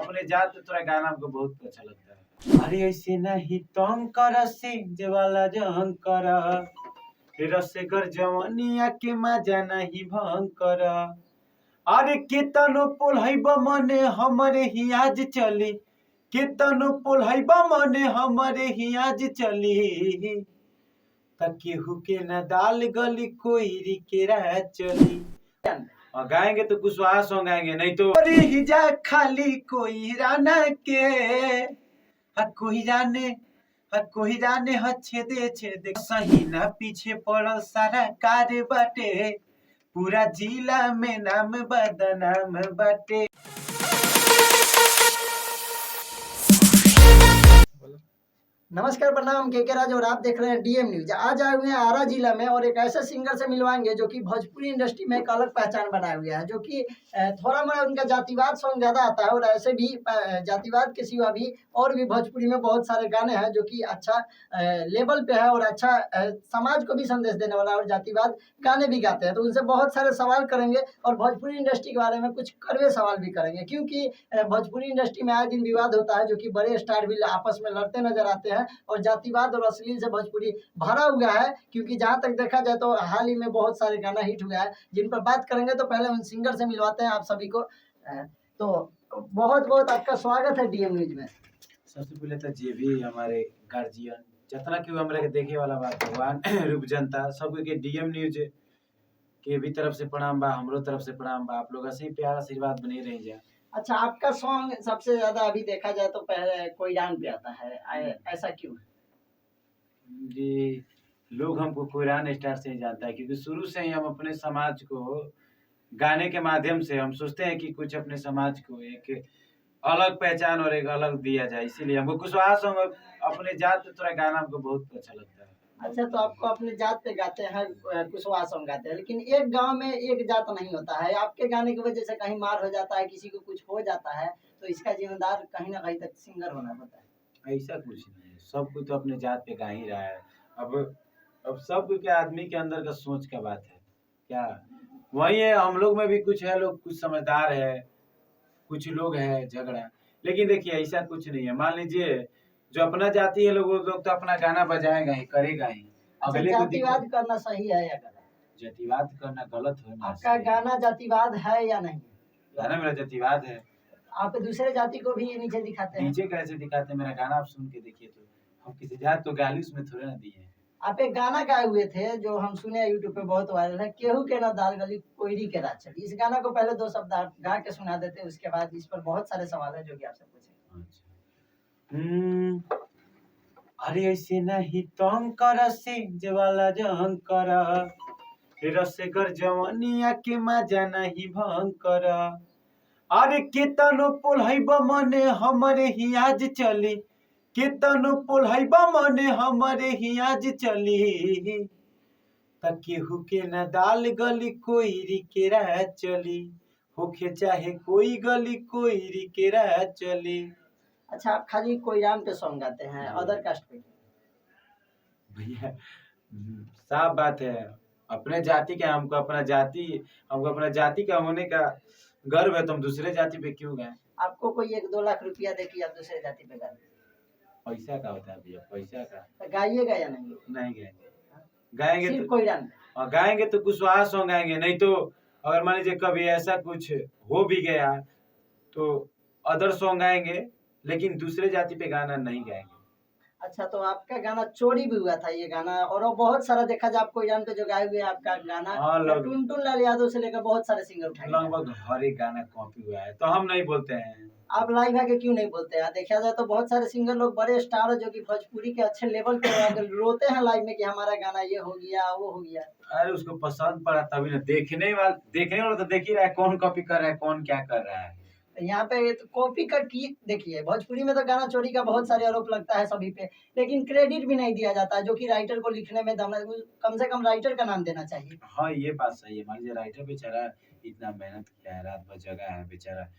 अपने जात पे थोड़ा गाना हमको बहुत अच्छा लगता है। अरे ऐसे नहीं तंग कर से वाला जंग कर रसगर जवनिया के मजा नहीं भंग कर। अरे केतनो पोल्हैबा मने हमरे ही आज चली, केतनो पोल्हैबा मने हमरे ही आज चली, त केहू के न दाल गली कोई के रह चली। और गाएंगे तो कुशवाहा सॉन्ग गाएंगे, नहीं तो अरे ही जा खाली कोई राना के कोई राने छेदे छेदे सही ना पीछे पड़ल सारा कार बाटे, पूरा जिला में नाम बदनाम बाटे। नमस्कार, प्रणाम, के राज और आप देख रहे हैं डीएम न्यूज। आज आए हुए हैं आरा जिला में और एक ऐसे सिंगर से मिलवाएंगे जो कि भोजपुरी इंडस्ट्री में एक अलग पहचान बनाए हुए हैं, जो कि थोड़ा मोड़ा उनका जातिवाद सॉन्ग ज्यादा आता है और ऐसे भी जातिवाद के सिवा भी और भी भोजपुरी में बहुत सारे गाने हैं जो कि अच्छा लेवल पे है और अच्छा समाज को भी संदेश देने वाला है और जातिवाद गाने भी गाते हैं। तो उनसे बहुत सारे सवाल करेंगे और भोजपुरी इंडस्ट्री के बारे में कुछ कड़वे सवाल भी करेंगे, क्योंकि भोजपुरी इंडस्ट्री में आए दिन विवाद होता है, जो कि बड़े स्टार भी आपस में लड़ते नजर आते हैं और जातिवाद और अश्लील से भोजपुरी भरा हुआ है। क्योंकि जहां तक देखा जाए तो हाल ही में बहुत सारे गाना हिट हुआ है जिन पर बात करेंगे। तो पहले उन सिंगर से मिलवाते हैं आप सभी को। तो बहुत बहुत आपका स्वागत है डीएम न्यूज में। सबसे पहले तो जे भी हमारे गार्जियन जितना कि हमरा के देखे वाला बा, भगवान रूप जनता सब के डीएम न्यूज के भी तरफ से प्रणाम बा, हमरो तरफ से प्रणाम बा। आप लोग ऐसे ही प्यार आशीर्वाद बने रह जाए। अच्छा, आपका सॉन्ग सबसे ज्यादा अभी देखा जाए तो पहले कोई डांस पे आता है, ऐसा क्यों? जी, लोग हमको कोयरान स्टार से ही जानता है, क्योंकि शुरू से ही हम अपने समाज को गाने के माध्यम से हम सोचते हैं कि कुछ अपने समाज को एक अलग पहचान और एक अलग दिया जाए, इसीलिए हमको कुशवाहा सॉन्ग अपने जात पे थोड़ा गाना हमको बहुत अच्छा लगता है। अच्छा, तो आपको अपने जात पे गाते हैं, कुशवाहा सॉन्ग गाते हैं, लेकिन एक गांव में एक जात नहीं होता है। आपके गाने की वजह से कहीं मार हो जाता है, किसी को कुछ हो जाता है, तो इसका जिम्मेदार कहीं ना कहीं तक सिंगर होना होता है। ऐसा कुछ नहीं है, सब कुछ तो अपने जात पे गा ही रहा है। अब सब के आदमी के अंदर का सोच का बात है क्या, वही है। हम लोग में भी कुछ है, लोग कुछ समझदार है, कुछ लोग है झगड़ा। लेकिन देखिए ऐसा कुछ नहीं है, मान लीजिए जो अपना जाति है लोग, वो लोग तो अपना गाना बजाएगा ही, करेगा ही। अगले को जातिवाद करना सही है या गलत? जातिवाद करना गलत है ना। आपका गाना जातिवाद है या नहीं? गाना मेरा जातिवाद है। आप दूसरे जाति को भी ये नीचे दिखाते हैं? नीचे कैसे दिखाते हैं? मेरा गाना आप सुन के देखिए, तो हम किसी जात तो गाली उसमें थोड़े ना दिए। आप एक गाना गाए हुए थे जो हम सुने यूट्यूब पे, बहुत वायरल है, केहू के ना दाल गली कोयरी के रात चली। इस गाना को पहले दो शब्द आप गा के सुना देते, उसके बाद इस पर बहुत सारे सवाल है जो कि आपसे पूछे। अरे ऐसे नहीं तंग कर से वाला जंग कर रसगर जवनिया के मजा नहीं भंग कर। अरे केतनो पोल्हैबा मने हमरे ही आज चली, केतनो पोल्हैबा मने हमरे ही आज चली, त केहू के न दाल गली कोई के रह चली, होखे चाहे कोई गली कोई के रह चली। अच्छा, आप खाली कोयरान पे सॉन्ग गाते हैं, अदर कास्ट पे? भैया साफ बात है, अपने जाति का हमको अपना जाति का होने का गर्व है, तो हम दूसरे जाति पे क्यों गए? आपको कोई 1-2 लाख रुपया दे कि आप दूसरे जाति पे गा दें? पैसा का होता है भैया, पैसा का। तो गाइएगा या नहीं? नहीं गाएंगे, गाएंगे सिर्फ तो कोयरान पे? और गाएंगे तो कुशवाहा सॉन्ग गाएंगे, नहीं तो अगर मान लीजिए कभी ऐसा कुछ हो भी गया तो अदर सॉन्ग गाएंगे, लेकिन दूसरे जाति पे गाना नहीं गाएंगे। अच्छा, तो आपका गाना चोरी भी हुआ था ये गाना, और वो बहुत सारा देखा जाए आपको कोयरान पे जो गाए हुए आपका गाना, टुनटुन लाल यादव से लेकर बहुत सारे सिंगर उठाए। लगभग हर एक गाना कॉपी हुआ है, तो हम नहीं बोलते हैं। आप लाइव आके क्यों नहीं बोलते हैं? देखा जाए तो बहुत सारे सिंगर लोग, बड़े स्टार जो कि भोजपुरी के अच्छे लेवल पे रोते हैं लाइव में कि हमारा गाना ये हो गया वो हो गया। अरे उसको पसंद पड़ा तभी ना, देखने वाला तो देख ही रहा है कौन कॉपी कर रहा है, कौन क्या कर रहा है। यहाँ पे तो कॉपी का की देखिए, भोजपुरी में तो गाना चोरी का बहुत सारे आरोप लगता है सभी पे, लेकिन क्रेडिट भी नहीं दिया जाता है, जो कि राइटर को लिखने में दम है। कम से कम राइटर का नाम देना चाहिए। हाँ, ये बात सही है। मान लीजिए राइटर बेचारा इतना मेहनत किया है, रात भर जगा है बेचारा।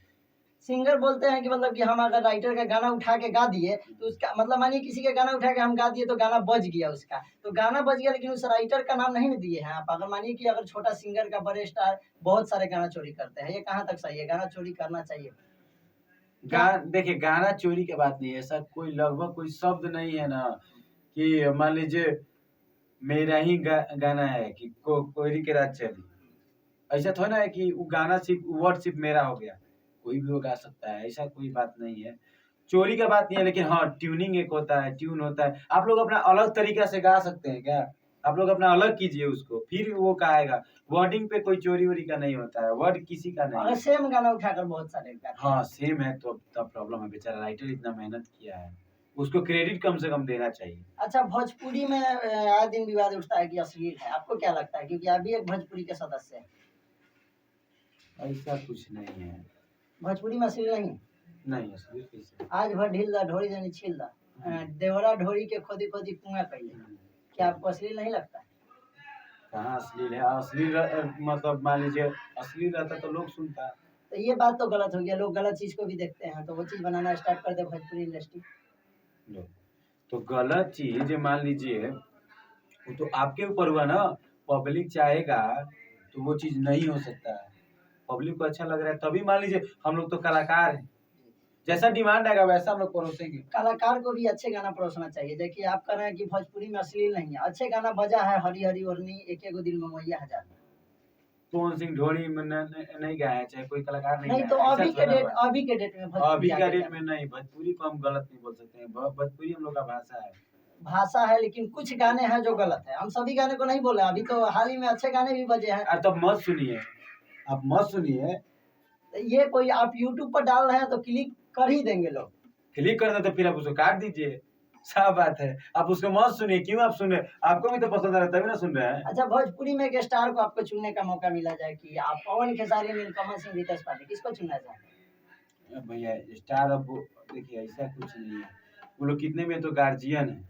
सिंगर बोलते हैं कि मतलब कि हम अगर राइटर का गाना उठा के गा दिए तो उसका मतलब, मानिए किसी का गाना उठा के हम गा दिए तो गाना बज गया, उसका तो गाना बज गया, लेकिन उस राइटर का नाम नहीं दिए हैं आप। अगर मानिए कि अगर छोटा सिंगर का बड़े स्टार बहुत सारे गाना चोरी करते हैं, ये कहाँ तक सही है? गाना चोरी करना चाहिए? देखिए गाना चोरी की बात नहीं है, ऐसा कोई लगभग कोई शब्द नहीं है ना कि मान लीजिए मेरा ही गाना है कि कोयरी के रात चली। ऐसा थोड़ा ना है कि वो गाना सिर्फ वर्ड सिर्फ मेरा हो गया, कोई भी वो गा सकता है, ऐसा कोई बात नहीं है। चोरी का बात नहीं है, लेकिन हाँ ट्यूनिंग एक होता है, ट्यून होता है। आप लोग अपना अलग तरीका से गा सकते हैं क्या? आप लोग अपना अलग कीजिए उसको, फिर वो कहेगा। वर्डिंग पे कोई चोरी वोरी का नहीं होता है, वर्ड किसी का नहीं और है। सेम गाना उठाकर बहुत सारे गाते हैं। हाँ सेम है तो तब प्रॉब्लम है, बेचारा राइटर इतना मेहनत किया है, उसको क्रेडिट कम से कम देना चाहिए। अच्छा, भोजपुरी में आए दिन विवाद उठता है कि अश्लील है, आपको क्या लगता है? क्योंकि आप भी एक भोजपुरी के सदस्य हैं। ऐसा कुछ नहीं है। भोजपुरी में अश्लील नहीं है? नहीं अश्लील कैसे? आज भर ढील दा ढोरी जानी छील दा, देवरा ढोरी के खोदी खोदी कुआं कैले। क्या आपको अश्लील नहीं लगता है? कहाँ अश्लील है? अश्लील मतलब मान लीजिए अश्लील रहता तो लोग सुनता। तो ये बात तो गलत हो गया, लोग गलत चीज को भी देखते हैं, तो वो चीज बनाना स्टार्ट कर दे भोजपुरी इंडस्ट्री। तो गलत चीज मान लीजिए वो तो आपके ऊपर हुआ ना, पब्लिक चाहेगा तो वो चीज नहीं हो सकता है। पब्लिक को अच्छा लग रहा है तभी, मान लीजिए हम लोग तो कलाकार हैं, जैसा डिमांड आएगा वैसा हम लोग परोसेंगे। कलाकार को भी अच्छे गाना परोसना चाहिए। देखिए आप कह रहे हैं कि भोजपुरी में अश्लील नहीं है, अच्छे गाना बजा है, हरी हरी ओढ़नी, एक एक दिल में मैया हजार। कौन सिंह ढोली में नहीं गाया है, चाहे कोई कलाकार नहीं नहीं गाया तो है, अभी ऐसा के थोड़ा डेट हुआ है। अभी के डेट में अभी भोजपुरी का आगे डेट जा में नहीं, भोजपुरी को हम गलत नहीं बोल सकते हैं, भोजपुरी हम लोग का भाषा है। भाषा है, लेकिन कुछ गाने हैं जो गलत है। हम सभी गाने को नहीं बोले, अभी तो हाल ही में अच्छे गाने भी बजे हैं। तब मत सुनिए, आप मत सुनिए। ये कोई आप यूट्यूब पर डाल रहे हैं तो क्लिक कर ही देंगे लोग। क्लिक करना तो फिर आप उसको काट दीजिए, साफ बात है। आप उसको मत सुनिए, क्यों आप सुन रहे हैं? आपको भी तो पसंद आ रहा है तभी ना सुन रहे हैं। अच्छा, भोजपुरी में एक स्टार को आपको चुनने का मौका मिला जाए कि आप पवन खेसारी, नीलकमल सिंह, रितेश पांडे, किसको चुनना चाहते हैं? भैया स्टार अब देखिए ऐसा कुछ नहीं है, वो लोग कितने में तो गार्जियन है,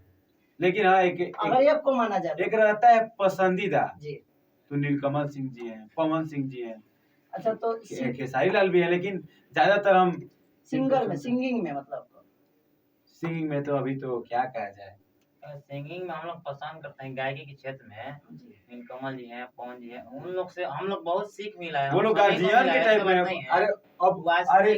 लेकिन हाँ अगर एक को माना जाए एक रहता है पसंदीदा जी, तो नीलकमल सिंह जी हैं, पवन सिंह जी हैं, अच्छा तो खेसारी लाल भी है, लेकिन ज्यादातर हम सिंगर में, सिंगिंग में मतलब सिंगिंग में तो अभी तो क्या कहा जाए। सिंगिंग में हम लोग पसंद करते हैं, गायकी के क्षेत्र में नीलकमल जी हैं, पवन जी हैं, उन लोग से हम लोग बहुत सीख मिला है। वो लोग गार्जियन के टाइप में। अरे अब अरे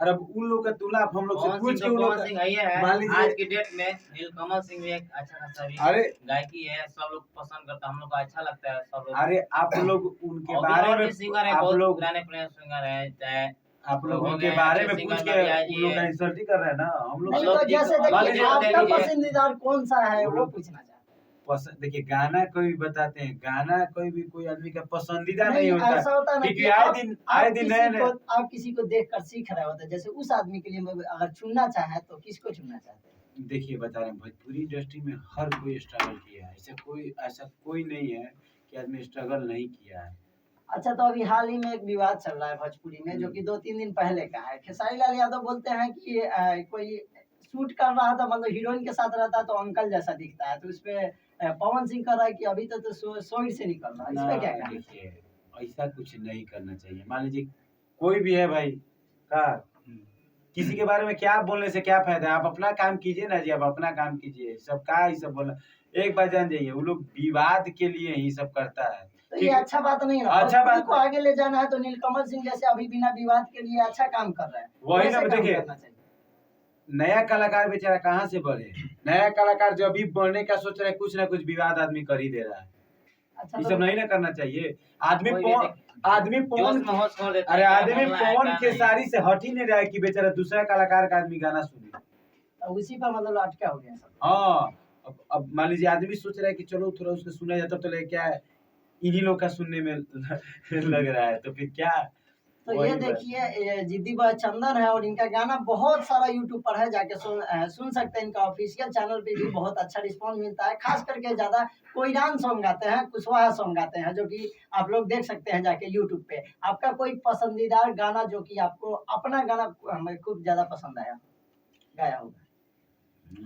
अब उन लोग का तुलना आप हम लोग से पूछ के, उन लोग सिंह है मान लीजिए आज के डेट में नीलकमल सिंह भी एक अच्छा खासा भी अरे गायकी है, सब लोग पसंद करता है, हम लोग को अच्छा लगता है सब लोग। अरे आप लोग उनके और बारे में सिंगर है, आप बहुत लोग पुराने पुराने सिंगर है, चाहे आप लोग हो उनके गए बारे अच्छे में पूछ सिंगर के नदिया उन जी लोग का है। इंसल्ट ही कर रहे हैं ना हम लोग। नहीं लोग तो जैसे मान देखिए लीजिए आपका लीजिए। पसंदीदा कौन सा है वो वो लोग पूछना चाहते हैं। देखिए गाना कोई भी बताते हैं, गाना कोई भी कोई आदमी का पसंदीदा नहीं नहीं, होता ऐसा होता है ना क्योंकि कि आए दिन नए नए। आप किसी को देखकर सीख रहे होते हैं, जैसे उस आदमी के लिए अगर चुनना चाहे तो किसको चुनना चाहते हैं? देखिए बता रहे हैं, भोजपुरी इंडस्ट्री में हर कोई स्ट्रगल किया है, ऐसा कोई नहीं है कि आदमी स्ट्रगल नहीं किया है। अच्छा, तो अभी हाल ही में एक विवाद चल रहा है भोजपुरी में, जो कि 2-3 दिन पहले का है। खेसारी लाल यादव बोलते हैं कि कोई शूट कर रहा था, मतलब हीरोइन के साथ रहता है तो अंकल जैसा दिखता है, तो इसपे पवन सिंह कर रहा है कि अभी तो सोइड से निकल रहा है, इस पे क्या कहना है? देखिए ऐसा कुछ नहीं करना चाहिए। मान लीजिए कोई भी है भाई का, किसी के बारे में क्या बोलने से क्या फायदा है? आप अपना काम कीजिए ना जी, आप अपना काम कीजिए, सब का ही सब बोलना। एक बार जान जाइए वो लोग विवाद के लिए ही सब करता है। तो ये अच्छा बात नहीं है। अच्छा बात को आगे ले जाना है तो नीलकमल सिंह जैसे अभी बिना विवाद के लिए अच्छा काम कर रहे हैं, वही ना, वैसे काम देखिए करना चाहिए। नया कलाकार बेचारा कहाँ से बढ़े? नया कलाकार जब भी बढ़ने का सोच रहा है, कुछ ना कुछ विवाद आदमी कर ही दे रहा है। अच्छा, ये तो सब नहीं ना करना चाहिए। आदमी कोई भी आदमी जोश में होश खो देता है, अरे क्या आदमी बोलना है, पवन क्या के नहीं। सारी से हट ही नहीं रहा है कि बेचारा दूसरा कलाकार का आदमी गाना सुने। तो उसी पर मतलब अटका हो गया सब। हाँ अब मान लीजिए आदमी सोच रहा है कि चलो थोड़ा उसको सुना जाता तो क्या है, इन्हीं लोग का सुनने में लग रहा है, तो फिर क्या। तो ये वही बात। देखिए, ये जिद्दी बॉय चंदन है और इनका गाना बहुत सारा यूट्यूब पर है, जाके सुन सकते हैं। इनका ऑफिशियल चैनल पे भी बहुत अच्छा रिस्पॉन्स मिलता है, खास करके ज्यादा कोईरान सॉन्ग गाते हैं, कुशवाहा सॉन्ग गाते हैं, जो कि आप लोग देख सकते हैं जाके यूट्यूब पे। आपका कोई पसंदीदा गाना जो कि आपको अपना गाना हमें खूब ज्यादा पसंद आया गाया होगा?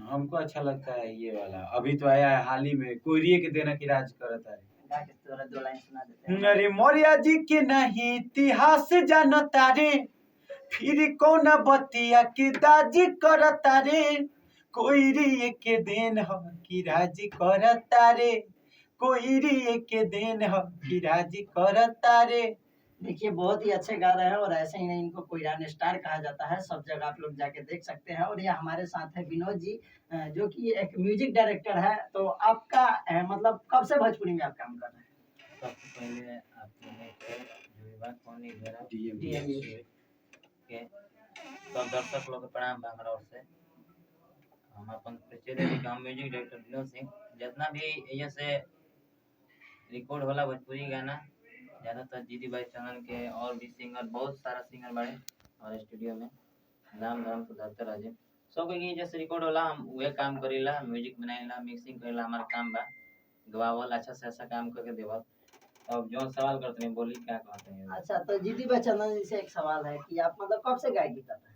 हमको अच्छा लगता है ये वाला, अभी तो आया है हाल ही में, कोयरिए के देना की राज करता है। गा के थोड़ा 2 लाइन सुना देते हैं। अरे मौर्य जी के नहीं इतिहास जानता रे, फिर कौन बतिया की दाजी करता रे, कोयरिए के देन हो की राज करता रे, कोयरिए के देन हो की राज करता रे, देखिए बहुत ही अच्छे गा रहे हैं और ऐसे ही नहीं, इनको कोयरान स्टार कहा जाता है, सब जगह आप लोग जाके देख सकते हैं। और ये हमारे साथ है विनोद जी, जो कि एक म्यूजिक डायरेक्टर है। तो आपका मतलब कब से भोजपुरी में आप काम कर रहे हैं? सबसे पहले आपने जो विभाग कौन नहीं मेरा DMU के सब दर्शक लोग के प्रणाम बा हमरा ओर से। हम अपन परिचय दे कि हम म्यूजिक डायरेक्टर विनोद सिंह। जितना भी ये से रिकॉर्ड होला भोजपुरी गाना ज्यादातर जीडी बाई चैनल के और भी सिंगर बहुत सारा सिंगर बड़े और स्टूडियो में नाम धाम सुधारते रहे सब के जैसे रिकॉर्ड होला हम वह काम करेला, म्यूजिक बनाएला, मिक्सिंग करेला, हमारा काम बा। गवावल अच्छा से अच्छा काम करके देवल। अब जो सवाल करते हैं बोली क्या कहते हैं। अच्छा, तो जीडी बच्चन जी से एक सवाल है कि आप मतलब कब से गायकी कर रहे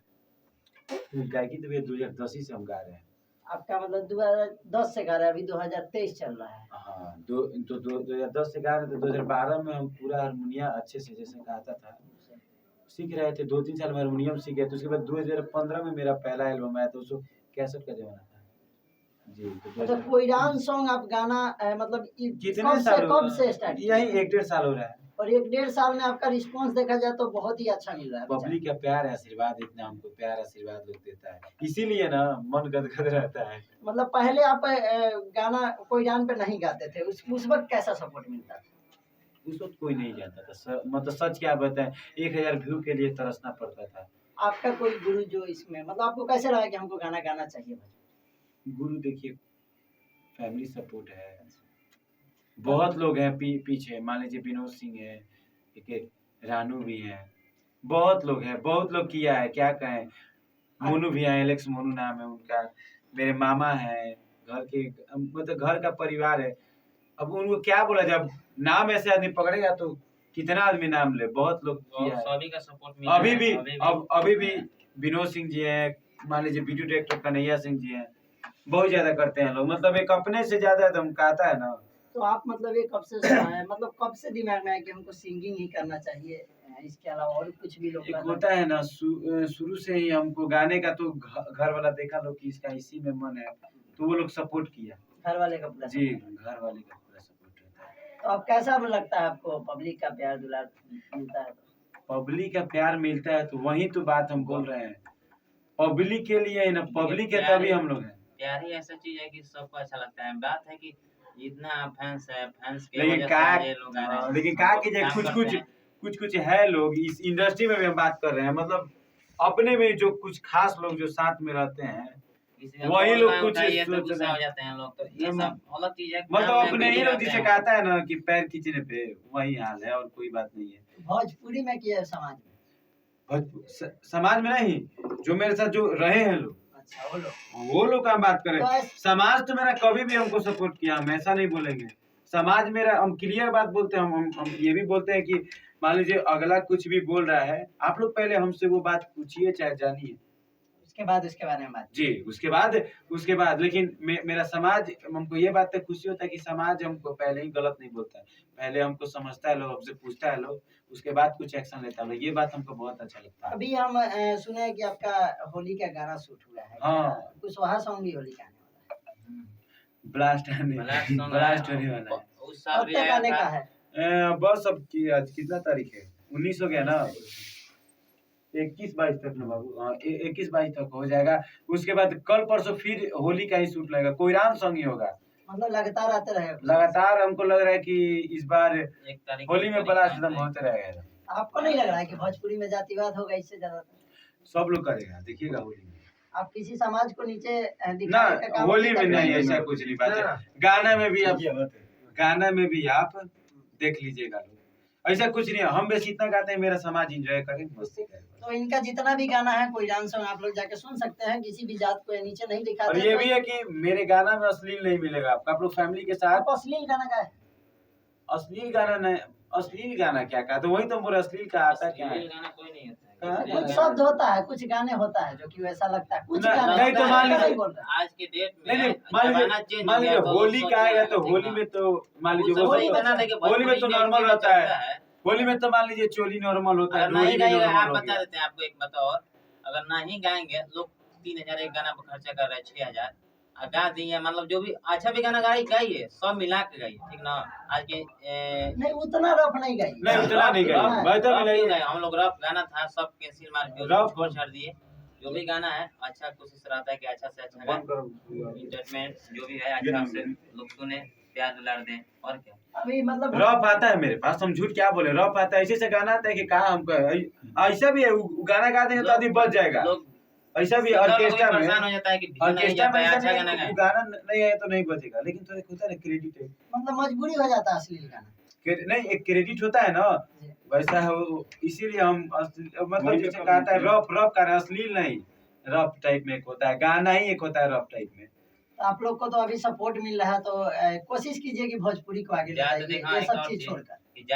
हैं? गायकी तो भैया 2010 ही से हम गा रहे हैं। आपका मतलब 2010 से गा रहे हैं, अभी 2023 चल रहा है। हाँ, 2010 से गा रहे थे। 2012 में हम पूरा हारमोनिया अच्छे से जैसे गाता था सीख रहे थे। 2-3 साल में हारमोनियम सीख गए। तो उसके बाद 2015 में मेरा पहला एल्बम आया था, उसको कैसेट का जमाना था जी। तो अच्छा, कोयरान सॉन्ग आप गाना मतलब कितने साल कब से स्टार्ट? यही 1-1.5 साल हो रहा है। और 1-1.5 साल में आपका रिस्पांस देखा जाए तो बहुत ही अच्छा मिल रहा है। पब्लिक का प्यार आशीर्वाद, इतना हमको प्यार आशीर्वाद लोग देता है, इसीलिए ना मन गदगद रहता है। मतलब पहले आप गाना कोयरान पे नहीं गाते थे, उस वक्त कैसा सपोर्ट मिलता था? उस वक्त कोई नहीं जानता था। मतलब सच क्या बताएं, 1000 व्यू के लिए तरसना पड़ता था। आपका कोई गुरु जो इसमें मतलब आपको कैसे लगा कि हमको गाना गाना चाहिए? गुरु देखिए, फैमिली सपोर्ट है, बहुत लोग हैं पीछे। मान लीजिए विनोद सिंह है, एक रानू भी है, बहुत लोग हैं, बहुत लोग किया है, क्या कहें। मोनू भी है, एलेक्स मोनू नाम है उनका। मेरे मामा है, घर के मतलब घर का परिवार है। अब उनको क्या बोला, जब नाम ऐसे आदमी पकड़ेगा तो कितना आदमी नाम ले। बहुत लोग किया है, सभी का सपोर्ट अभी भी विनोद सिंह जी हैं, मान लीजिए वीडियो डायरेक्टर कन्हैया सिंह जी हैं, बहुत ज्यादा करते हैं लोग। मतलब एक अपने से ज्यादा दम कहता है ना। तो आप मतलब ये कब से सुना है, मतलब कब से दिमाग में आया कि हमको सिंगिंग ही करना चाहिए, इसके अलावा और कुछ भी लोग एक होता है ना, शुरू से ही हमको गाने का तो घर वाला देखा लोग कि इसका इसी में मन है, तो वो लोग सपोर्ट किया। घर वाले का पूरा जी, घर वाले का पूरा सपोर्ट रहता है। तो अब कैसा लगता है आपको पब्लिक का प्यार दुलार मिलता है? पब्लिक का प्यार मिलता है तो वही तो बात हम बोल रहे हैं, पब्लिक के लिए है ना, पब्लिक है तभी हम लोग हैं। प्यार ही ऐसा चीज है कि सबको अच्छा लगता है। बात है कि जितना फैंस है, फैंस के लेकिन वजह का से ये लोग आ रहे हैं। लेकिन का कीजिए, कुछ है लोग इस इंडस्ट्री में भी हम बात कर रहे हैं, मतलब अपने में जो कुछ खास लोग जो साथ में रहते हैं वही लोग कुछ गुस्सा हो जाते हैं लोग। तो ये सब अलग चीज है। मतलब अपने ही लोग जिसे कहता है ना कि पैर खींचने पे, वही हाल है और कोई बात नहीं है। भोजपुरी में किया है समाज में? समाज में नहीं, जो मेरे साथ जो रहे हैं लोग, अच्छा वो लोग का बात करें। तो समाज तो मेरा कभी भी हमको सपोर्ट किया, हम ऐसा नहीं बोलेंगे। समाज मेरा, हम क्लियर बात बोलते हैं। हम ये भी बोलते हैं कि मान लीजिए अगला कुछ भी बोल रहा है, आप लोग पहले हमसे वो बात पूछिए चाहे जानिए, उसके बाद उसके बारे में बात जी। उसके बाद लेकिन मेरा समाज, हमको ये बात पे खुशी होता है कि समाज हमको पहले ही गलत नहीं बोलता है, पहले हमको समझता है लोग, हमसे पूछता है लोग, उसके बाद कुछ एक्शन लेता है लोग। ये बात हमको बहुत अच्छा लगता है। अभी हम सुने हैं कि आपका होली का गाना शूट हुआ है। हाँ, कुछ वहाँ सॉन्ग भी होली का ब्लास्ट होने वाला है। उस साल कब भी तक आया आने था। का है? बस अब आज कितना तारीख है, 19 हो गया ना, 21-22 तक ना बाबू। हाँ, 21-22 तक हो जाएगा। उसके बाद कल परसों फिर होली का ही शूट लगेगा, कोयरान सॉन्ग ही होगा। मतलब लगातार आते रहे? लगातार हमको लग रहा है कि इस बार 1 तारीख होली में ब्लास्ट एकदम होते रहेगा। आपको नहीं लग रहा है कि भोजपुरी में जातिवाद होगा इससे ज्यादा? सब लोग करेगा, देखिएगा होली में। आप किसी समाज को नीचे ना, दिखाने का काम होली में नहीं नहीं, करते? ऐसा कुछ नहीं बात है। गाना में भी आप देख लीजिएगा लोग, ऐसा कुछ नहीं है। हम बस इतना गाते हैं, मेरा समाज एंजॉय करे, मस्ती करे। तो इनका जितना भी गाना है कोयरान सॉन्ग आप लोग जाके सुन सकते हैं, किसी भी जात को नीचे नहीं और दिखाते। ये भी है कि मेरे गाना में अश्लील नहीं मिलेगा आपको। आप लोग फैमिली के साथ आप अश्लील गाना का है? अश्लील गाना नहीं, अश्लील गाना क्या कहा, तो वही तो बोले अश्लील का आता क्या है। गाना कोई नहीं होता हाँ, कुछ शब्द होता है, कुछ गाने होता है जो कि वैसा लगता है, कुछ नहीं, गाने नहीं तो मान लीजिए- नहीं बोल रहा। आज के डेट में नहीं, जमाना चेंज मान हो गया लीजिए तो होली लोग का आएगा तो सोच होली रहे हैं में तो मान लीजिए वो वो सब बना देंगे। होली में तो भोजपुरी नॉर्मल में रहता है। चलता है। होली में तो मान लीजिए चोली नॉर्मल होता है, अगर नहीं डोरी भी गाएगा, नॉर्मल आप हो बता गया। देते हैं आपको एक बात और, अगर नहीं गाएंगे लोग 3000 एक गाना पर खर्चा कर रहे हैं, 6000 गा दिए, मतलब जो भी अच्छा भी गाना गाइए, सब मिला के गाइए, ठीक ना। आज के नहीं उतना रफ नहीं गाई। नहीं उतना नहीं गाई, मैं तो रफ नहीं क्यों गाए? हम लोग रफ गाना था, सब कैंसिल मार के रफ छोड़ छाड़ दिए। जो भी गाना है अच्छा कोशिश रहता है कि अच्छा से अच्छा गाए, इंटरटेनमेंट जो भी है अच्छा से लोग सुने, प्यार दुलार दें, और क्या। अभी मतलब रफ आता है मेरे पास, हम झूठ क्या बोले, रफ आता है, ऐसे से गाना आता है कि कहा हमको ऐसा भी है, गाना गा देंगे तो आदमी बच जाएगा। लोग ऐसा भी सिंगर लोग भी ऑर्केस्ट्रा में, परेशान हो जाता है कि view नहीं ऑर्केस्ट्रा जाता में है, ऐसा अच्छा नहीं गाना है गाए। कि गाना नहीं आया तो नहीं बचेगा, लेकिन तो एक होता है ना क्रेडिट है, मतलब मजबूरी हो जाता है अश्लील गाना। नहीं एक क्रेडिट होता है ना, वैसा है वो, इसीलिए हम मतलब जैसे कहता है रफ रफ गाना, अश्लील नहीं, रफ टाइप में एक होता है गाना ही, एक होता है रफ टाइप में। तो आप लोग को तो अभी सपोर्ट मिल रहा है, तो कोशिश कीजिए कि भोजपुरी को आगे ले ज्यादा जाइए, देखा ये एक सब और चीज चीज छोड़कर। कि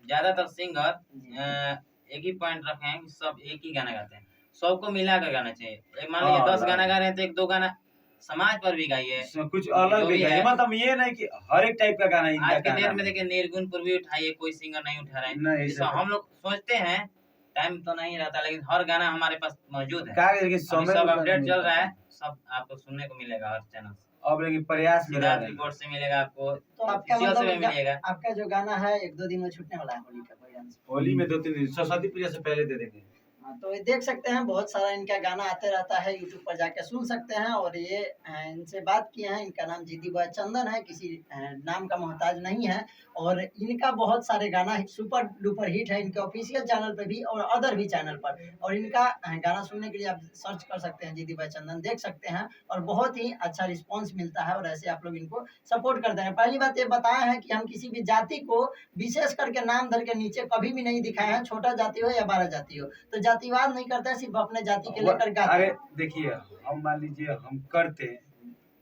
ज्यादातर सिंगर एक ही पॉइंट रखे हैं कि सब एक ही गाना गाते हैं, सबको मिला कर गाना चाहिए। एक मान लीजिए 10 गाना गा रहे हैं तो एक दो गाना समाज पर भी गाइए, कुछ अलग भी गाइए, मतलब ये नहीं कि हर एक टाइप का गाना इनका आज के गाना डेट में देखिए निर्गुण पर भी उठाइए, कोई सिंगर नहीं उठा रहे हैं। नहीं, जैसा हम लोग सोचते हैं, टाइम तो नहीं रहता, लेकिन हर गाना हमारे पास मौजूद है। क्या करके अभी समय सब अपडेट चल रहा है, सब आपको सुनने को मिलेगा हर चैनल से। अब लेकिन प्रयास में सिद्धार्थ रिकॉर्ड से मिलेगा आपको, तो आपका किसी और से भी मतलब मिलेगा। आपका जो गाना है 1-2 दिन में छूटने वाला है होली का कोई डांस। होली में 2-3 दिन सरस्वती पूजा से पहले दे देंगे। हाँ, तो ये देख सकते हैं बहुत सारा इनका गाना आते रहता है, यूट्यूब पर जाके सुन सकते हैं। और ये इनसे बात किए हैं, इनका नाम जीती बॉय चंदन है, किसी नाम का मोहताज नहीं है। और इनका बहुत सारे गाना सुपर डुपर हिट है इनके ऑफिशियल चैनल पे भी और अदर भी चैनल पर। और इनका गाना सुनने के लिए आप सर्च कर सकते हैं जीती बॉय चंदन, देख सकते हैं। और बहुत ही अच्छा रिस्पॉन्स मिलता है, और ऐसे आप लोग इनको सपोर्ट करते हैं। पहली बात ये बताया है कि हम किसी भी जाति को विशेष करके नाम धर के नीचे कभी भी नहीं दिखाए हैं, छोटा जाति हो या बड़ा जाति हो, तो जातिवाद नहीं करते हैं, सिर्फ अपने जाति के लेकर गाते अरे हैं। देखिए, हम मान लीजिए हम करते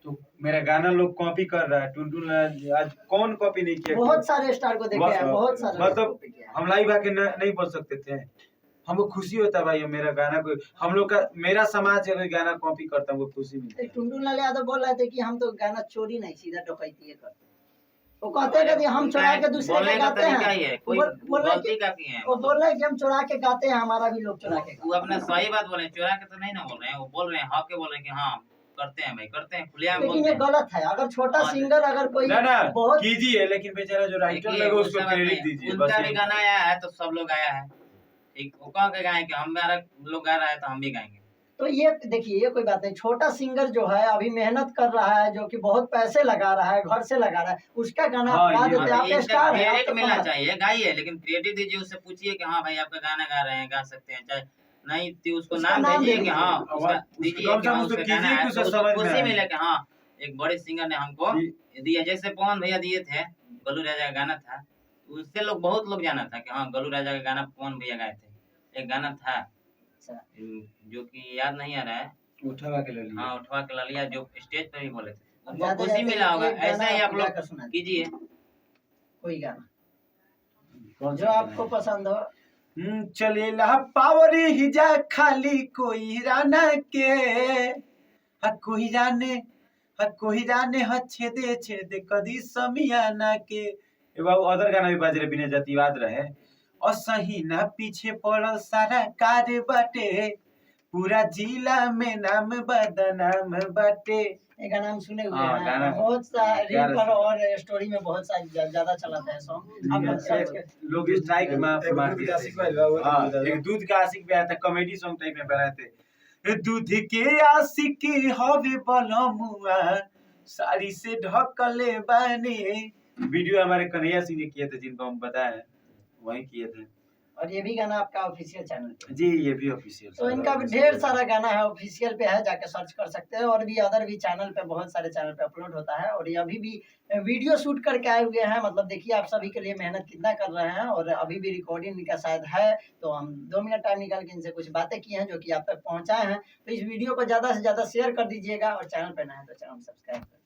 तो मेरा गाना लोग कॉपी कर रहा है, टुनटुन आज कौन कॉपी नहीं किया? बहुत सारे स्टार को देखे हैं, बहुत सारे मतलब हम लाइव आके नहीं बोल सकते थे, हमको खुशी होता है भाई मेरा गाना कोई, हम लोग का मेरा समाज अगर गाना कॉपी करता हमको खुशी मिलती है। टुनटुन लाल यादव बोल रहे थे कि हम तो गाना चोरी नहीं सीधा डकैती है करते। वो कहते हैं कि हम चुरा के दूसरे के गाते हैं, कोई गलती का की है, वो बोल रहे हैं कि हम चुरा के गाते हैं, हमारा भी लोग चुरा के। वो अपना सही बात बोले, चुरा के तो नहीं ना बोल रहे हैं, वो बोल रहे हैं हक के बोल रहे हैं कि हाँ करते हैं भाई, करते हैं खुलेआम लेकिन बोलते ये हैं। गलत है, अगर छोटा सिंगर अगर कोई ना ना बहुत कीजिए, लेकिन बेचारा जो राइटर देखिए, लगा उस उसको समय क्रेडिट में दीजिए। उनका बस भी गाना आया है तो सब लोग आया है, ठीक, वो कह के गाए कि हमारा लोग गा रहा है तो हम भी गाएंगे। तो ये देखिए, ये कोई बात नहीं, छोटा सिंगर जो है अभी मेहनत कर रहा है, जो कि बहुत पैसे लगा रहा है, घर से लगा रहा है, उसका गाना हाँ, गा ये देते हैं। आप स्टार हैं, आप क्रेडिट तो मिलना कहाँ- चाहिए, गाइए, लेकिन क्रेडिट दीजिए, उससे पूछिए कि हाँ भाई आपका गाना गा रहे हैं, गा सकते हैं, चाहे नहीं तो उसको उसका नाम नाम दीजिए दे कि हाँ दीजिए। उसका उसको दीजिए कम कि से कम हाँ उसको उसका गाना कीजिए है, कि उसे तो उसको समझ में खुशी आए। मिले कि हाँ एक बड़े सिंगर ने हमको दिया। जैसे पवन भैया दिए थे, गलू राजा का गाना था, उससे लोग बहुत लोग जाना था कि हाँ गलू राजा का गाना पवन भैया गाए थे। एक गाना था जो कि याद नहीं आ रहा है, उठवा के ले लिया। हाँ उठवा के ला लिया, जो स्टेज पे भी बोले थे, अब उनको जाते खुशी जाते मिला होगा। एक गाना ऐसा ही आप आपको गाकर लोग सुना दीजिए। कीजिए, कोई गाना कौन जो सा आपको पसंद हो। चलेला पावरी ही जा खाली कोई राना के, कोई जाने छेदे छेदे कदी समियाना के। ए बाबू अदर गाना भी बाज रहे, बिना जातिवाद रहे। और सही ना पीछे पड़ल सारा कार बाटे, पूरा जिला में नाम बदनाम बाटे। ये गाना हम सुने हुए हाँ, हैं, गाना बहुत सा रील गाना पर और स्टोरी में बहुत सा ज्यादा चलाता है सॉन्ग। आप लोग सर्च कर- लोग स्ट्राइक मार दिए थे। हाँ, एक दूध का आशिक भी आया था, कॉमेडी सॉन्ग टाइप में बनाए थे। दूध के आशिक हवे बलमुआ, साड़ी से ढकले बानी। वीडियो हमारे कन्हैया सिंह ने किए थे, जिनको हम बताए वही किए थे। और ये भी गाना आपका ऑफिशियल चैनल पे। जी ये भी ऑफिशियल। तो इनका भी ढेर सारा गाना है, ऑफिशियल पे है, जाके सर्च कर सकते हैं। और भी अदर भी चैनल पे, बहुत सारे चैनल पे अपलोड होता है। और ये अभी भी वीडियो शूट करके आए हुए हैं, मतलब देखिए आप सभी के लिए मेहनत कितना कर रहे हैं। और अभी भी रिकॉर्डिंग इनका शायद है, तो हम 2 मिनट टाइम निकाल के इनसे कुछ बातें की हैं जो कि आप तक पहुंचाए हैं। तो इस वीडियो को ज्यादा से ज्यादा शेयर कर दीजिएगा, और चैनल पे नए हैं तो चैनल सब्सक्राइब कर